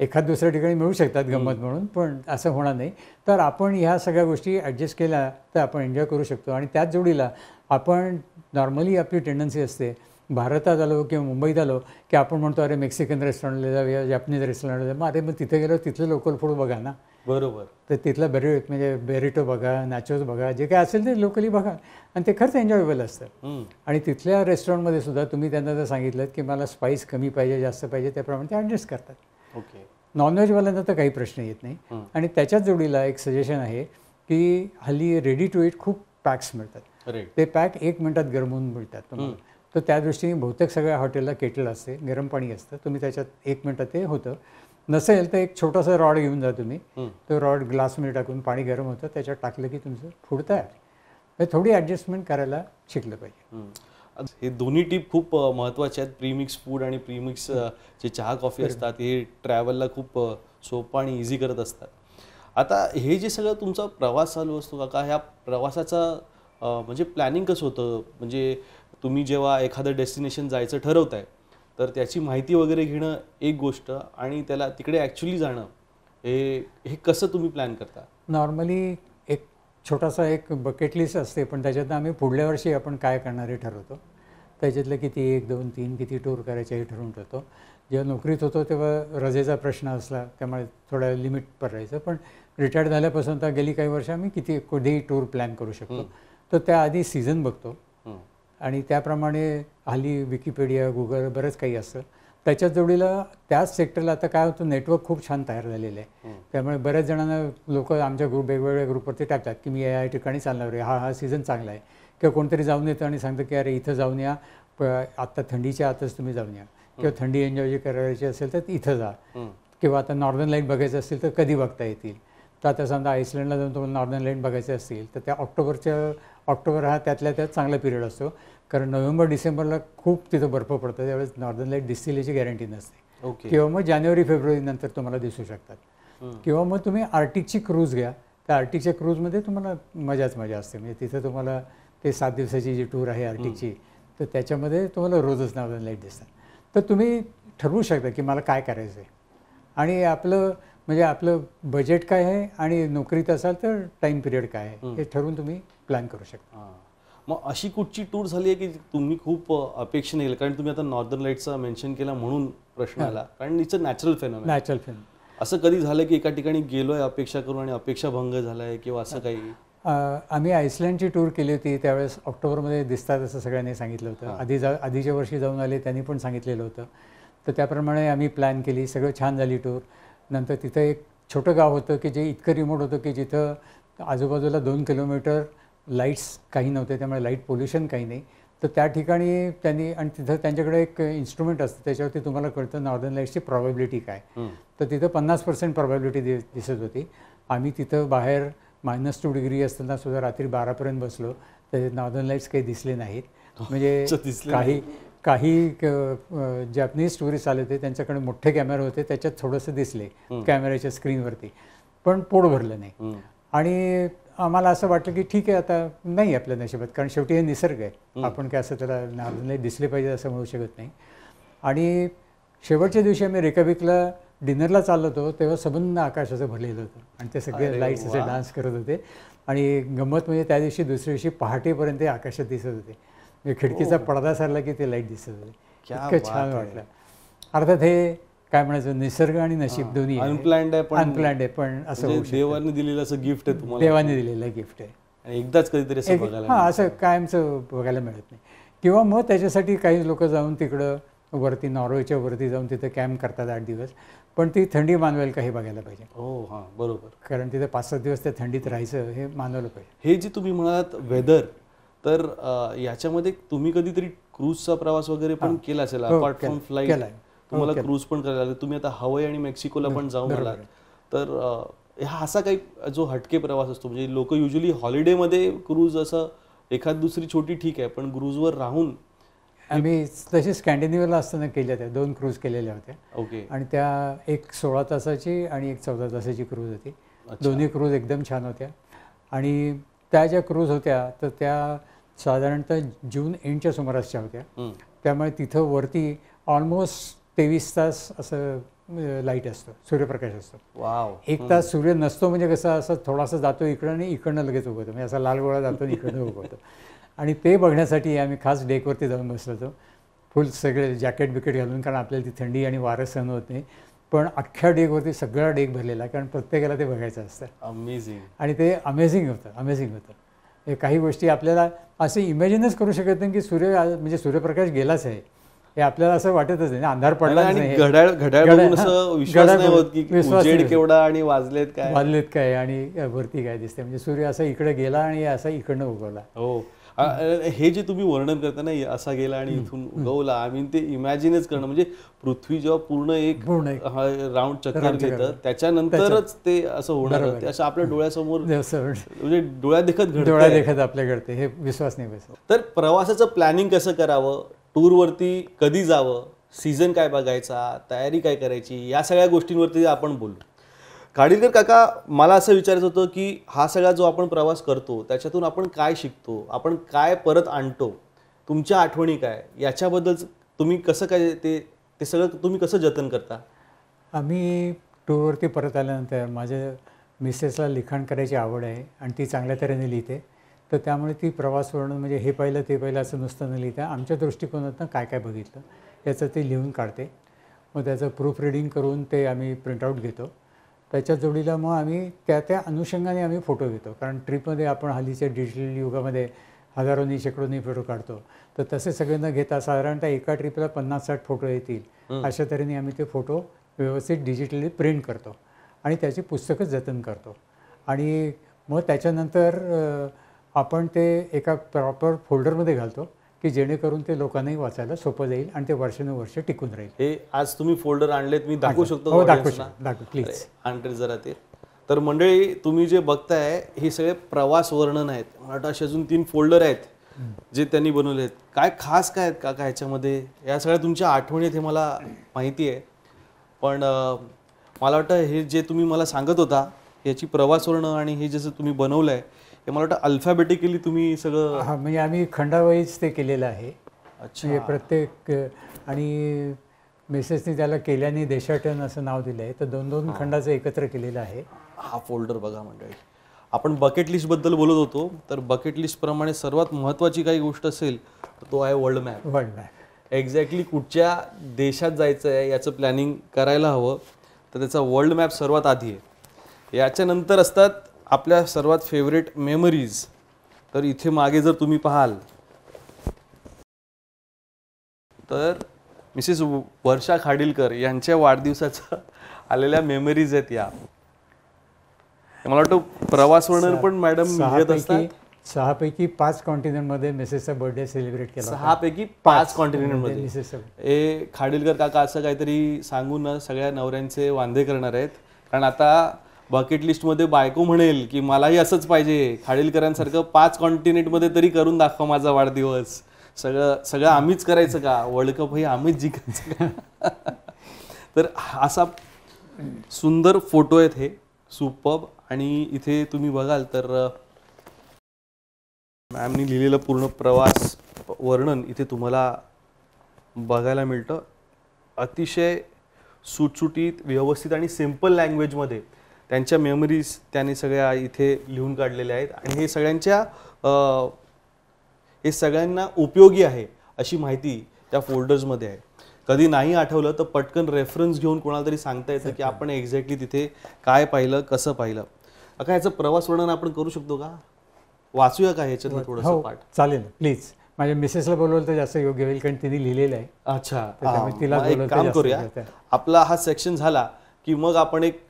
एखाद दुसऱ्या ठिकाणी मिळू शकतात गंमत म्हणून, पण असं होणार नाही. तर आपण ह्या सगळ्या गोष्टी ॲडजस्ट केल्या तर आपण एन्जॉय करू शकतो. आणि त्याच जोडीला आपण नॉर्मली आपली टेंडन्सी असते, भारतात आलो किंवा मुंबईत आलो की आपण म्हणतो अरे मेक्सिकन रेस्टॉरंटला जाऊया, जॅपनीज रेस्टॉरंटला जाऊया. मग तिथे गेलो तिथलं लोकल फूड बघा ना. बरोबर. तर तिथलं म्हणजे बेरिटो बघा, नॅचोज बघा, जे काय असेल ते लोकली बघा, आणि ते खरंच एन्जॉयबल असतं. आणि तिथल्या रेस्टॉरंटमध्ये सुद्धा तुम्ही त्यांना जर सांगितलं की मला स्पाईस कमी पाहिजे, जास्त पाहिजे, त्याप्रमाणे ते ॲडजस्ट करतात. ओके. नॉनव्हेजवाल्यांना तर काही प्रश्न येत नाही. आणि त्याच्याच जोडीला एक सजेशन आहे की हल्ली रेडी टू ईट खूप पॅक्स मिळतात. ते पॅक 1 मिनिटात गरमवून मिळतात तुम्हाला. तर त्या दृष्टीने बहुतेक सगळ्या हॉटेलला केटल असते, गरम पाणी असतं, तुम्ही त्याच्यात 1 मिनिटात ते होतं. नसेल तर एक छोटासा रॉड घेऊन जा तुम्ही, तो रॉड ग्लासमध्ये टाकून पाणी गरम होतं, त्याच्यात टाकलं की तुमचं फूड तयार. थोडी ॲडजस्टमेंट करायला शिकलं पाहिजे. हे दोन्ही टिप खूप महत्त्वाचे आहेत. प्रीमिक्स फूड आणि प्रीमिक्स जे चहा कॉफी असतात हे ट्रॅव्हलला खूप सोपं आणि इझी करत असतात. आता हे जे सगळं तुमचा प्रवास चालू असतो काका, ह्या प्रवासाचा म्हणजे प्लॅनिंग कसं होतं? म्हणजे तुम्ही जेव्हा एखादं डेस्टिनेशन जायचं ठरवताय तर त्याची माहिती वगैरे घेणं एक गोष्ट, आणि त्याला तिकडे ॲक्च्युली जाणं हे कसं तुम्ही प्लॅन करता? नॉर्मली एक छोटासा एक बकेट लिस्ट असते, पण त्याच्यातनं आम्ही पुढल्या वर्षी आपण काय करणार हे ठरवतो. त्याच्यातलं किती 1, 2, 3 किती टूर करायचे हे ठरवून ठेवतो. जेव्हा नोकरीत होतो तेव्हा रजेचा प्रश्न असला त्यामुळे थोडं लिमिट पडायचं, पण रिटायर्ड झाल्यापासून तर गेली काही वर्ष आम्ही कधीही टूर प्लॅन करू शकतो. तर त्याआधी सीझन बघतो आणि त्याप्रमाणे हल्ली विकिपीडिया, गुगल बरंच काही असतं. त्याच्याच जोडीला त्याच सेक्टरला आता काय होतं, नेटवर्क खूप छान तयार झालेलं आहे. त्यामुळे बऱ्याच जणांना लोक आमच्या वेगवेगळ्या ग्रुपवरती टाकतात की मी या ठिकाणी चालणार आहे, हा सीझन चांगला आहे. किंवा कोणतरी जाऊन येतं आणि सांगतं की अरे इथं जाऊन या, आत्ता थंडीच्या आतच तुम्ही जाऊन या, किंवा थंडी एन्जॉय जी करायची असेल तर इथं जा, किंवा आता नॉर्दर्न लाईट बघायचं असेल तर कधी बघता येतील. तर आता समजा आईसलँडला जाऊन तुम्हाला नॉर्दर्न लाईट बघायचे असतील तर त्या ऑक्टोबर हा त्यातल्या त्यात चांगला पिरियड असतो, कारण नोव्हेंबर डिसेंबरला खूप तिथं बर्फ पडतो, त्यावेळेस नॉर्दर्न लाईट दिसतील याची गॅरंटी नसते. किंवा मग जानेवारी फेब्रुवारी नंतर तुम्हाला दिसू शकतात. किंवा मग तुम्ही आर्टिकची क्रूज घ्या, त्या आर्टिकच्या क्रूजमध्ये तुम्हाला मजा असते. म्हणजे तिथं तुम्हाला ते 7 दिवसाची जी टूर आहे आर्टिकची, तर त्याच्यामध्ये तुम्हाला रोजच नॉर्दर्न लाईट दिसतात. तर तुम्ही ठरवू शकता की मला काय करायचं आहे, आणि आपलं बजेट काय आहे, आणि नोकरीत असाल तर टाईम पिरियड काय आहे हे ठरवून तुम्ही प्लॅन करू शकता. मग अशी कुठची टूर झाली आहे की तुम्ही खूप अपेक्षेने गेलं? कारण तुम्ही आता नॉर्दर्न लाईटचा मेन्शन केला म्हणून प्रश्न आला, कारण इट्स अ नॅचरल फेनॉमेनन. असं कधी झालं की एका ठिकाणी गेलोय अपेक्षा करून आणि अपेक्षा भंग झालाय किंवा असं काही? आम्ही आईसलँडची टूर केली होती, त्यावेळेस ऑक्टोबरमध्ये दिसतात असं सगळ्यांनी सांगितलं होतं. आधीच्या वर्षी जाऊन आले त्यांनी पण सांगितलेलं होतं. तर त्याप्रमाणे आम्ही प्लॅन केली, सगळं छान झाली टूर. नंतर तिथं एक छोटं गाव होतं की जे इतकं रिमोट होतं की जिथं आजूबाजूला 2 किलोमीटर लाईट्स काही नव्हते, त्यामुळे लाईट पोल्युशन काही नाही. तर त्या ठिकाणी त्यांनी, आणि तिथं त्यांच्याकडे एक इन्स्ट्रुमेंट असतं त्याच्यावरती तुम्हाला कळतं नॉर्दर्न लाईट्सची प्रॉबॅबिलिटी काय. तर तिथं 50% प्रॉबॅबिलिटी दिसत होती. आम्ही तिथं बाहेर -2 डिग्री असताना सुद्धा रात्री 12पर्यंत बसलो, तर नॉर्दर्न लाईट्स काही दिसले नाहीत. म्हणजे काही जॅपनीज टुरिस्ट आले होते, त्यांच्याकडे मोठे कॅमेरे होते, त्याच्यात थोडंसं दिसले कॅमेऱ्याच्या स्क्रीनवरती, पण पोट भरलं नाही. आणि आम्हाला असं वाटलं की ठीक आहे, आता नाही आपल्या नशिबात, कारण शेवटी हे निसर्ग आहे, आपण काय असं त्याला नॉर्दर्न लाईट दिसले पाहिजे असं म्हणू शकत नाही. आणि शेवटच्या दिवशी आम्ही रेकाविकला डिनरला चाललो होतो, तेव्हा सबंध आकाश असं भरलेलं होतं आणि ते सगळे लाईट्स असे डान्स करत होते. आणि गंमत म्हणजे त्या दिवशी दुसऱ्या दिवशी पहाटेपर्यंत आकाशात दिसत होते. म्हणजे खिडकीचा पडदा सारला की ते लाईट दिसत होते. इतकं छान वाटलं. अर्थात हे काय म्हणायचं, निसर्ग आणि नशीब दोन्ही अनप्लॅन्ड आहे, पण असं देवाने दिलेलं असं गिफ्ट आहे तुम्हाला. देवाने दिलेलं गिफ्ट आहे, एकदाच कधीतरी असं बघायला, असं कायमचं बघायला मिळत नाही. किंवा मग त्याच्यासाठी काही लोक जाऊन तिकडं वरती, नॉर्वेच्या वरती जाऊन तिथं कॅम्प करतात 8 दिवस, पण ती थंडी मानवायला काही बघायला पाहिजे. हो हां बरोबर, कारण तिथं 5-7 दिवस त्या थंडीत राहायचं हे मानवलं पाहिजे. हे जे तुम्ही म्हणालात वेदर, तर याच्यामध्ये तुम्ही कधीतरी क्रूजचा प्रवास वगैरे पण केला असेल, अपार्ट फ्रॉम फ्लाईट तुम्हाला क्रूज पण करायला. तुम्ही आता हवाई आणि मेक्सिकोला पण जाऊन आलात, तर हा असा काही जो हटके प्रवास असतो, म्हणजे लोक युजली हॉलिडेमध्ये क्रूज असं एखाद दुसरी छोटी ठीक आहे, पण क्रूजवर राहून आम्ही तशी स्कॅन्डिनेव्हियाला असताना केल्या त्या 2 क्रूज केलेल्या होत्या. ओके. आणि त्या एक 16 तासाची आणि एक 14 तासाची क्रूज होती. दोन्ही क्रूज एकदम छान होत्या. आणि त्या ज्या क्रूज होत्या तर त्या साधारणतः जून एंडच्या सुमारासच्या होत्या. त्यामुळे तिथं वरती ऑलमोस्ट 23 तास असं लाईट असतं, सूर्यप्रकाश असतो. वाव. 1 तास सूर्य नसतो, म्हणजे कसं असं थोडासा जातो इकडं आणि इकडनं लगेच उगवतो, म्हणजे असा लाल गोळा जातो आणि इकडनं उगवतो. आणि ते बघण्यासाठी आम्ही खास डेकवरती जाऊन बसलो होतो, फुल सगळे जॅकेट बिकेट घालून, कारण आपल्याला ती थंडी आणि वारं सहन होत नाही. पण अख्ख्या डेकवरती सगळा डेक भरलेला, कारण प्रत्येकाला ते बघायचं असतं. अमेझिंग. आणि ते अमेझिंग होतं. हे काही गोष्टी आपल्याला असं इमॅजिनच करू शकत नाही की म्हणजे सूर्यप्रकाश गेलाच आहे, हे आपल्याला असं वाटतच नाही. अंधार पडला नाही, घड्याळ बघून असं विश्वास नाही होत की उजेड केवढा आणि वाजलेत काय आणि वरती काय दिसते. म्हणजे सूर्य असा इकडे गेला आणि असा इकडनं उगवला. हो. हे जे तुम्ही वर्णन करता ना, असा गेला आणि इथून उगवला, आय मीन ते इमॅजिनच करणं, म्हणजे पृथ्वी जेव्हा पूर्ण एक राऊंड चक्कर घेतं त्याच्यानंतरच ते असं होणार, ते असं आपल्या डोळ्यासमोर म्हणजे डोळ्यात देखत आपल्या घडते, हे विश्वास नाही बसत. तर प्रवासाचं प्लॅनिंग कसं करावं, टूरवरती कधी जावं, सीझन काय बघायचा, तयारी काय करायची, या सगळ्या गोष्टींवरती आपण बोलू. खाडीलकर काका, मला असं विचारायचं होतं की हा सगळा जो आपण प्रवास करतो त्याच्यातून आपण काय शिकतो, आपण काय परत आणतो, तुमच्या आठवणी काय, याच्याबद्दल तुम्ही कसं काय ते सगळं तुम्ही कसं जतन करता? आम्ही टूरवरती परत आल्यानंतर माझ्या मिसेसला लिखाण करायची आवड आहे आणि ती चांगल्या तऱ्हेने लिहिते. तर त्यामुळे ती प्रवास वर्णन, म्हणजे हे पाहिलं ते पाहिलं असं नुसतं न लिहिता आमच्या दृष्टिकोनातून काय काय बघितलं याचं ते लिहून काढते. मग त्याचं प्रूफ रिडिंग करून ते आम्ही प्रिंटआउट घेतो. त्याच्या जोडीला मग आम्ही त्या अनुषंगाने आम्ही फोटो घेतो, कारण ट्रिपमध्ये आपण हल्लीच्या डिजिटल युगामध्ये हजारोनी शेकडोनी फोटो काढतो. तर तसे सगळे न घेता साधारणतः एका ट्रिपला 50-60 फोटो येतील, अशा तऱ्हेने आम्ही ते फोटो व्यवस्थित डिजिटली प्रिंट करतो आणि त्याची पुस्तकं जतन करतो. आणि मग त्याच्यानंतर आपण ते एका प्रॉपर फोल्डरमध्ये घालतो की जेणेकरून ते लोकांनाही वाचायला सोपं जाईल आणि ते वर्षानुवर्ष टिकून राहील. हे आज तुम्ही फोल्डर आणलेत, मी दाखवू शकतो? हो, दाखवू प्लीज. आणते जरा ते. तर मंडळी, तुम्ही जे बघताय हे सगळे प्रवास वर्णन आहेत. मला वाटतं असे अजून 3 फोल्डर आहेत जे त्यांनी बनवले आहेत. काय खास काय आहेत काका ह्याच्यामध्ये? या सगळ्या तुमच्या आठवणी आहेत हे मला माहिती आहे, पण मला वाटतं हे जे तुम्ही मला सांगत होता याची प्रवास वर्णन आणि हे जसं तुम्ही बनवलं आहे हे मला वाटतं अल्फाबेटिकली तुम्ही सगळं. हां, म्हणजे आम्ही खंडावाईज ते केलेलं आहे. अच्छा. म्हणजे प्रत्येक, आणि मिसेसनी त्याला केल्याने देशाटन असं नाव दिलं आहे. तर 2-2 खंडाचं एकत्र केलेलं आहे. हा फोल्डर बघा मंडळी. आपण बकेट लिस्टबद्दल बोलत होतो, तर बकेट लिस्टप्रमाणे सर्वात महत्त्वाची काही गोष्ट असेल तर तो आहे वर्ल्ड मॅप. एक्झॅक्टली कुठच्या देशात जायचं आहे याचं प्लॅनिंग करायला हवं, तर त्याचा वर्ल्ड मॅप सर्वात आधी आहे. याच्यानंतर असतात आपल्या सर्वात फेवरेट मेमरीज. तर इथे मागे जर तुम्ही पाहाल तर मिसेस वर्षा खाडीलकर यांच्या वाढदिवसाच्या आलेल्या मेमरीज आहेत या. मला वाटतं प्रवास वर्णन पण मॅडम लिहित असतात. 6 पैकी 5 कॉन्टिनेंटमध्ये मिसेसचा बर्थडे सेलिब्रेट केला. 6 पैकी 5 कॉन्टिनेंटमध्ये. हे खाडीलकर काका असं काहीतरी सांगून सगळ्या नवऱ्यांचे वांदे करणार आहेत, कारण आता बकेट लिस्टमध्ये बायको म्हणेल की मलाही असंच पाहिजे, खाडीलकरांसारखं 5 कॉन्टिनेंटमध्ये तरी करून दाखवा माझा वाढदिवस. सगळं आम्हीच करायचं का, वर्ल्ड कप हे आम्हीच जिंकायचं का? तर असा सुंदर फोटो आहेत हे, सुपर्ब. आणि इथे तुम्ही बघाल तर मॅमनी लिहिलेलं पूर्ण प्रवास वर्णन इथे तुम्हाला बघायला मिळतं. अतिशय सुटसुटीत, व्यवस्थित आणि सिम्पल लँग्वेजमध्ये त्यांच्या मेमरीज त्यांनी सगळ्या इथे लिहून काढलेल्या आहेत. आणि हे सगळ्यांना उपयोगी आहे अशी माहिती त्या फोल्डर्समध्ये आहे. कधी नाही आठवलं तर पटकन रेफरन्स घेऊन कोणाला तरी सांगता येतं की आपण एक्झॅक्टली तिथे काय पाहिलं, कसं पाहिलं. आता याचं प्रवास वर्णन आपण करू शकतो का? वाचूया का ह्याच्यातलं थोडंसं पाठ? चालेल, प्लीज. माझ्या मिसेसला बोलवलं तर जास्त योग्य होईल, कारण तिने लिहिलेलं आहे. अच्छा, तिला एक काम करूया, आपला हा सेक्शन झाला की मग आपण एक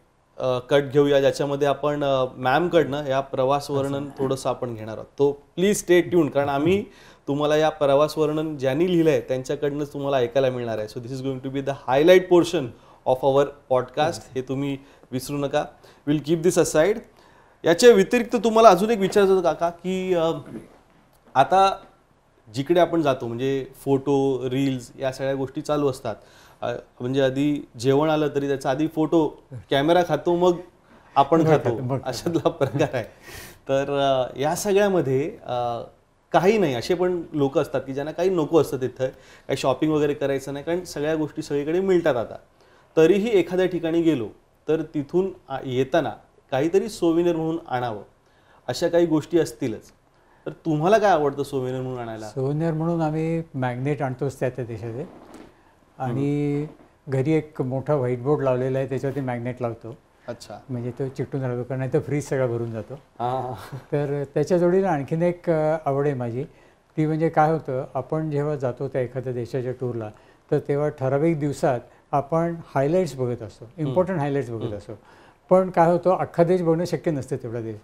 कट घेऊया ज्याच्यामध्ये आपण मॅमकडनं या प्रवास वर्णन थोडंसं आपण घेणार आहोत. तो प्लीज स्टे ट्यून, कारण आम्ही तुम्हाला या प्रवास वर्णन ज्यांनी लिहिलं आहे त्यांच्याकडनंच तुम्हाला ऐकायला मिळणार आहे. So this is going to be the highlight portion of our podcast. हे तुम्ही विसरू नका. Will keep this aside. याच्या व्यतिरिक्त तुम्हाला अजून एक विचारायचं होतं काका की आता जिकडे आपण जातो म्हणजे फोटो रील्स या सगळ्या गोष्टी चालू असतात. म्हणजे आधी जेवण आलं तरी त्याचा आधी फोटो कॅमेरा खातो मग आपण खातो अशातला प्रकार आहे. तर या सगळ्यामध्ये काही नाही असे पण लोक असतात की ज्यांना काही नको असतं तिथं, काही शॉपिंग वगैरे करायचं नाही कारण सगळ्या गोष्टी सगळीकडे मिळतात आता. तरीही एखाद्या ठिकाणी गेलो तर तिथून येताना काहीतरी सोविनियर म्हणून आणावं अशा काही गोष्टी असतीलच. तर तुम्हाला काय आवडतं सोविनियर म्हणून आणायला? सोविनियर म्हणून आम्ही मॅग्नेट आणतोच त्या देशाचे आणि घरी एक मोठा व्हाईट बोर्ड लावलेला आहे त्याच्यावरती मॅग्नेट लावतो. अच्छा. म्हणजे तो चिकटून राहतो कारण नाही तर फ्रीज सगळा भरून जातो. तर त्याच्या जोडीला आणखीन एक आवड आहे माझी, ती म्हणजे काय होतं, आपण जेव्हा जातो त्या एखाद्या देशाच्या टूरला तर तेव्हा ठराविक दिवसात आपण हायलाईट्स बघत असतो, इम्पॉर्टंट हायलाईट्स बघत असतो. पण काय होतं, अख्खा देश बघणं शक्य नसतं तेवढा देश.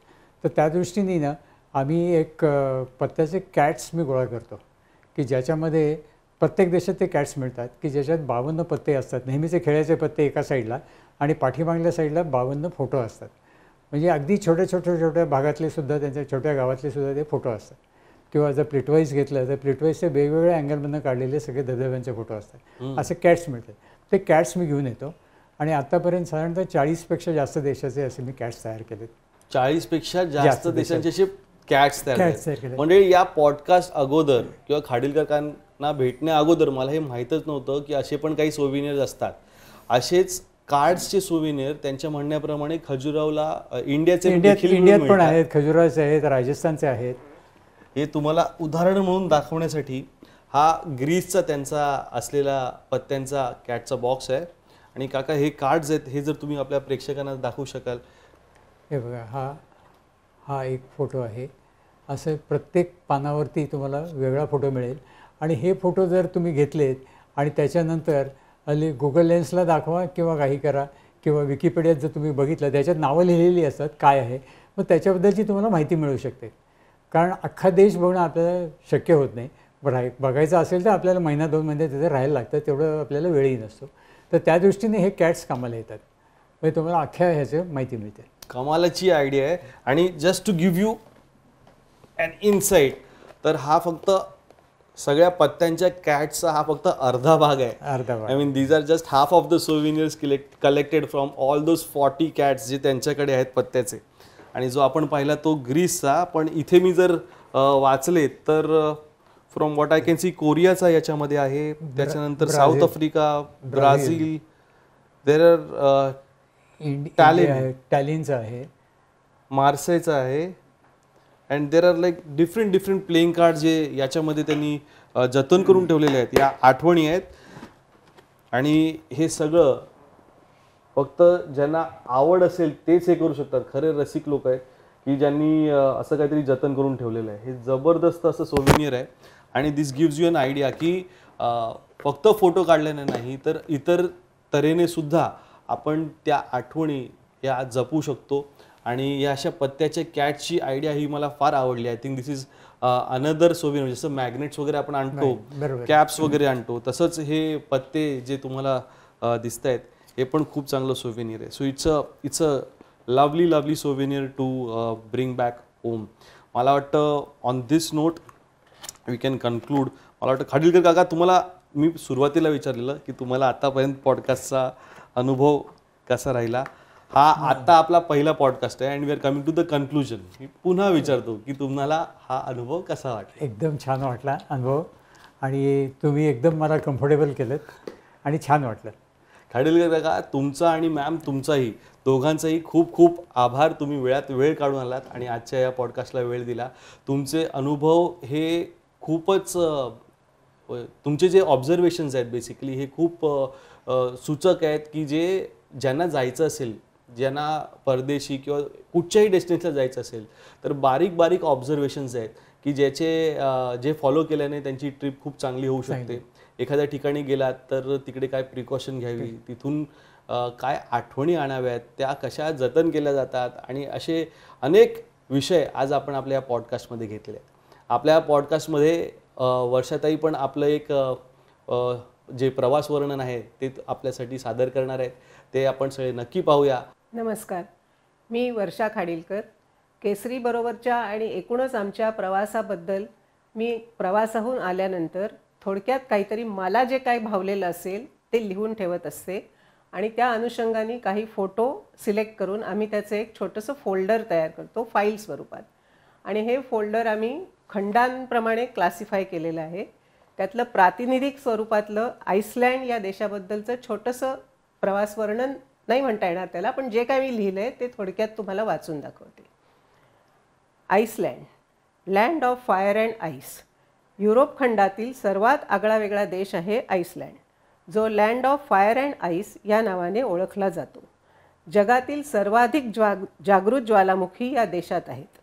तर त्या दृष्टीने ना आम्ही एक पत्त्याचे कॅट्स मी गोळा करतो की ज्याच्यामध्ये प्रत्येक देशात ते कॅट्स मिळतात की ज्याच्यात 52 पत्ते असतात. नेहमीचे खेळाचे पत्ते एका साईडला आणि पाठीमागल्या साईडला 52 फोटो असतात. म्हणजे अगदी छोट्या भागातले सुद्धा, त्यांच्या छोट्या गावातले सुद्धा ते फोटो असतात. किंवा जर प्लिटवाईज घेतलं तर प्लिटवाईजचे वेगवेगळ्या अँगलमधून काढलेले सगळे धबधब्यांचे फोटो असतात. असे कॅट्स मिळतात. ते कॅट्स मी घेऊन येतो आणि आतापर्यंत साधारणतः 40पेक्षा जास्त देशाचे असे मी कॅट्स तयार केलेत. 40पेक्षा जास्त देशांचे कॅट्स तयार केले. म्हणजे या पॉडकास्ट अगोदर किंवा खाडीलकरांना भेटण्या अगोदर मला हे माहीतच नव्हतं की असे पण काही सोविनियर्स असतात. असेच कार्ड्सचे सोविनियर त्यांच्या म्हणण्याप्रमाणे खजुराहोला इंडियात पण आहेत, खजुराहोचे आहेत, राजस्थानचे आहेत. हे तुम्हाला उदाहरण म्हणून दाखवण्यासाठी हा ग्रीसचा त्यांचा असलेला पत्त्यांचा कॅटचा बॉक्स आहे. आणि काका हे कार्ड्स आहेत, हे जर तुम्ही आपल्या प्रेक्षकांना दाखवू शकाल. हे बघा, हा एक फोटो आहे. असं प्रत्येक पानावरती तुम्हाला वेगळा फोटो मिळेल आणि हे फोटो जर तुम्ही घेतलेत आणि त्याच्यानंतर गुगल लेन्सला दाखवा किंवा काही करा किंवा विकिपीडियात जर तुम्ही बघितलं त्याच्यात नावं लिहिलेली असतात काय आहे, मग त्याच्याबद्दलची तुम्हाला माहिती मिळू शकते. कारण अख्खा देश बघणं आपल्याला शक्य होत नाही. बघायचं असेल तर आपल्याला महिना 2 महिने तिथे राहायला लागतं, तेवढं आपल्याला वेळही नसतो. तर त्या दृष्टीने हे कॅट्स कामाला येतात. म्हणजे तुम्हाला अख्ख्या ह्याचं माहिती मिळते. कमालाची आयडिया आहे. आणि just to give you an insight, तर हा फक्त सगळ्या पत्त्यांच्या कॅट्सचा हा फक्त अर्धा भाग आहे. I mean these are just half of the souvenirs collected from all those 40 cats जे त्यांच्याकडे आहेत पत्त्याचे. आणि जो आपण पाहिला तो ग्रीसचा, पण इथे मी जर वाचले तर from what I can see कोरियाचा याच्यामध्ये आहे, त्याच्यानंतर South Africa, Brazil, there are टॅलिनचा आहे, मार्सेचा आहे, and there are like different playing card जे याच्यामध्ये त्यांनी जतन करून ठेवलेले आहेत. या आठवणी आहेत. आणि हे सगळं फक्त ज्यांना आवड असेल तेच हे करू शकतात. खरे रसिक लोक आहेत की ज्यांनी असं काहीतरी जतन करून ठेवलेलं आहे. हे जबरदस्त असं सोविनियर आहे. आणि दिस गिव्ज यू अन आयडिया की फक्त फोटो काढल्याने नाही तर इतर तऱ्हेने सुद्धा आपण त्या आठवणी या जपू शकतो. आणि या अशा पत्त्याच्या कॅटची आयडिया ही मला फार आवडली. I think this is another souvenir. जसं मॅग्नेट्स वगैरे आपण आणतो, कॅप्स वगैरे आणतो, तसंच हे पत्ते जे तुम्हाला दिसत आहेत हे पण खूप चांगलं सोविनियर आहे. So it's a lovely souvenir to bring back home. मला वाटतं on this note we can conclude. मला वाटतं खाडीलकर काका, तुम्हाला मी सुरुवातीला विचारलेलं की तुम्हाला आतापर्यंत पॉडकास्टचा अनुभव कसा राहिला. हा आता आपला पहिला पॉडकास्ट आहे and we are coming to the conclusion. मी पुन्हा विचारतो की तुम्हाला हा अनुभव कसा वाटला. एकदम छान वाटला अनुभव आणि तुम्ही एकदम मला कम्फर्टेबल केलं आणि छान वाटलं. खाडीलकर काका, तुमचा आणि मॅम तुमचाही दोघांचाही खूप खूप आभार. तुम्ही वेळात वेळ काढून आलात आणि आजच्या या पॉडकास्टला वेळ दिला. तुमचे अनुभव हे खूपच, तुमचे जे ऑब्झर्वेशन्स आहेत बेसिकली हे खूप सूचक आहेत की ज्यांना जायचं असेल, ज्यांना परदेशी किंवा कुठच्याही डेस्टिनेशनला जायचं असेल तर बारीक ऑब्झर्वेशन्स आहेत की जे फॉलो केल्याने त्यांची ट्रिप खूप चांगली होऊ शकते. एखाद्या ठिकाणी गेलात तर तिकडे काय प्रिकॉशन घ्यावी, तिथून काय आठवणी आणाव्यात, त्या कशा जतन केल्या जातात आणि असे अनेक विषय आज आपण आपल्या या पॉडकास्टमध्ये घेतलेले आहेत. आपल्या पॉडकास्टमध्ये वर्षाताई पण आपलं एक जे प्रवास वर्णन आहे ते आपल्यासाठी सादर करणार आहेत. ते आपण सगळे नक्की पाहूया. नमस्कार, मी वर्षा खाडीलकर. केसरी बरोबरच्या आणि एकूणच आमच्या प्रवासाबद्दल मी प्रवासाहून आल्यानंतर थोडक्यात काहीतरी मला जे काही भावलेलं असेल ते लिहून ठेवत असते आणि त्या अनुषंगाने काही फोटो सिलेक्ट करून आम्ही त्याचं एक छोटंसं फोल्डर तयार करतो फाईल स्वरूपात. आणि हे फोल्डर आम्ही खंडांप्रमाणे क्लासिफाय केलेलं आहे. त्यातलं प्रातिनिधिक स्वरूपातलं आईसलँड या देशाबद्दलचं छोटंसं प्रवास वर्णन नाही म्हणता येणार त्याला, पण जे काय मी लिहिलं आहे ते थोडक्यात तुम्हाला वाचून दाखवते. Iceland, land of fire and ice. Europe खंडातील सर्वात आगळावेगळा देश आहे आईसलँड, जो land of fire and ice या नावाने ओळखला जातो. जगातील सर्वाधिक जागृत ज्वालामुखी या देशात आहेत.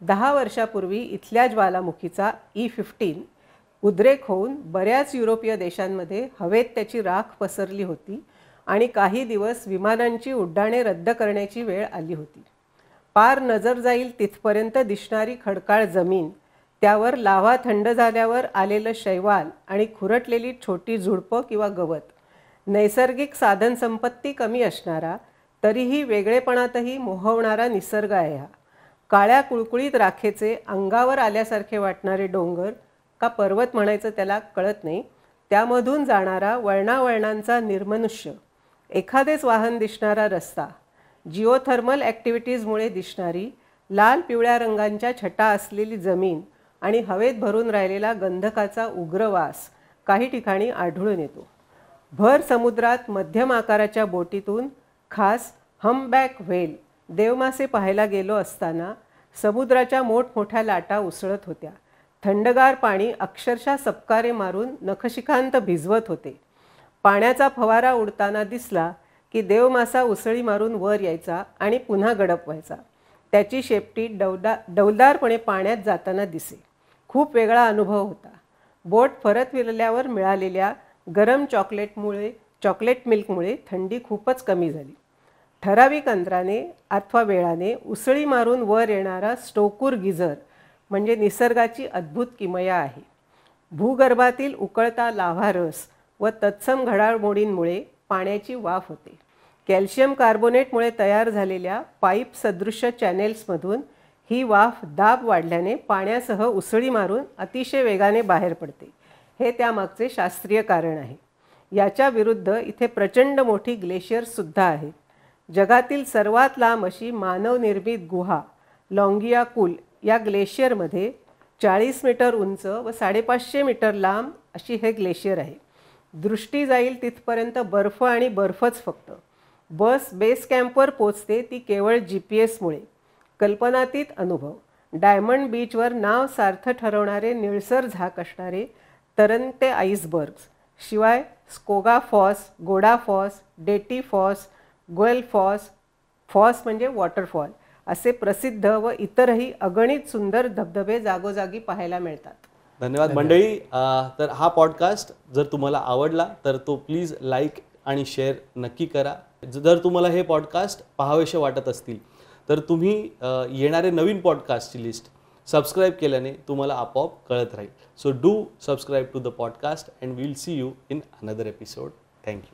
10 वर्षापूर्वी इथल्या ज्वालामुखीचा E15 उद्रेक होऊन बऱ्याच युरोपीय देशांमध्ये हवेत त्याची राख पसरली होती आणि काही दिवस विमानांची उड्डाणे रद्द करण्याची वेळ आली होती. पार नजर जाईल तिथपर्यंत दिसणारी खडकाळ जमीन, त्यावर लाव्हा थंड झाल्यावर आलेलं शैवाल आणि खुरटलेली छोटी झुडपं किंवा गवत, नैसर्गिक साधनसंपत्ती कमी असणारा तरीही वेगळेपणातही मोहवणारा निसर्ग आहे हा. काळ्या कुळकुळीत राखेचे अंगावर आल्यासारखे वाटणारे डोंगर का पर्वत म्हणायचं त्याला कळत नाही, त्यामधून जाणारा वळणावळणांचा निर्मनुष्य, एखादेच वाहन दिसणारा रस्ता, जिओथर्मल ॲक्टिव्हिटीजमुळे दिसणारी लाल पिवळ्या रंगांच्या छटा असलेली जमीन आणि हवेत भरून राहिलेला गंधकाचा उग्र वास काही ठिकाणी आढळून येतो. भर समुद्रात मध्यम आकाराच्या बोटीतून खास हम्पबॅक व्हेल देवमासे पाहायला गेलो असताना समुद्राच्या मोठमोठ्या लाटा उसळत होत्या. थंडगार पाणी अक्षरशः सपकारे मारून नखशिखांत भिजवत होते. पाण्याचा फवारा उडताना दिसला की देवमासा उसळी मारून वर यायचा आणि पुन्हा गडप व्हायचा. त्याची शेपटी डौलदारपणे पाण्यात जाताना दिसे. खूप वेगळा अनुभव होता. बोट परत विरल्यावर मिळालेल्या गरम चॉकलेट मिल्कमुळे थंडी खूपच कमी झाली. ठराविक अंतराने अथवा वेळाने उसळी मारून वर येणारा स्टोकूर गिझर म्हणजे निसर्गाची अद्भुत किमया आहे. भूगर्भातील उकळता लाव्हा रस व तत्सम घडामोडींमुळे पाण्याची वाफ होते. कॅल्शियम कार्बोनेटमुळे तयार झालेल्या पाईप सदृश्य चॅनेल्समधून ही वाफ दाब वाढल्याने पाण्यासह उसळी मारून अतिशय वेगाने बाहेर पडते. हे त्यामागचे शास्त्रीय कारण आहे. याच्या विरुद्ध इथे प्रचंड मोठी ग्लेशियर्ससुद्धा आहेत. जगातील सर्वात लांब अशी मानवनिर्मित गुहा लॉंगियाकुल या ग्लेशियरमध्ये 40 मीटर उंच व 550 मीटर लांब अशी हे ग्लेशियर आहे. दृष्टी जाईल तिथपर्यंत बर्फ आणि बर्फच फक्त. बस बेस कॅम्पवर पोचते ती केवळ GPS मुळे. कल्पनातीत अनुभव. डायमंड बीचवर नाव सार्थ ठरवणारे निळसर झाक असणारे तरंगते आईसबर्ग्स, शिवाय स्कोगा फॉस, गोडा फॉस, डेटी फॉस, गोयल फॉस, फॉस म्हणजे वॉटरफॉल असे प्रसिद्ध व इतरही अगणित सुंदर धबधबे जागोजागी पाहायला मिळतात. धन्यवाद मंडळी. तर हा पॉडकास्ट जर तुम्हाला आवडला तर तो प्लीज लाईक आणि शेअर नक्की करा. जर तुम्हाला हे पॉडकास्ट पाहावेसे वाटत असतील तर तुम्ही येणारे नवीन पॉडकास्टची लिस्ट सबस्क्राईब केल्याने तुम्हाला आपोआप कळत राहील. So do subscribe to the podcast and will see you in another episode. Thank you.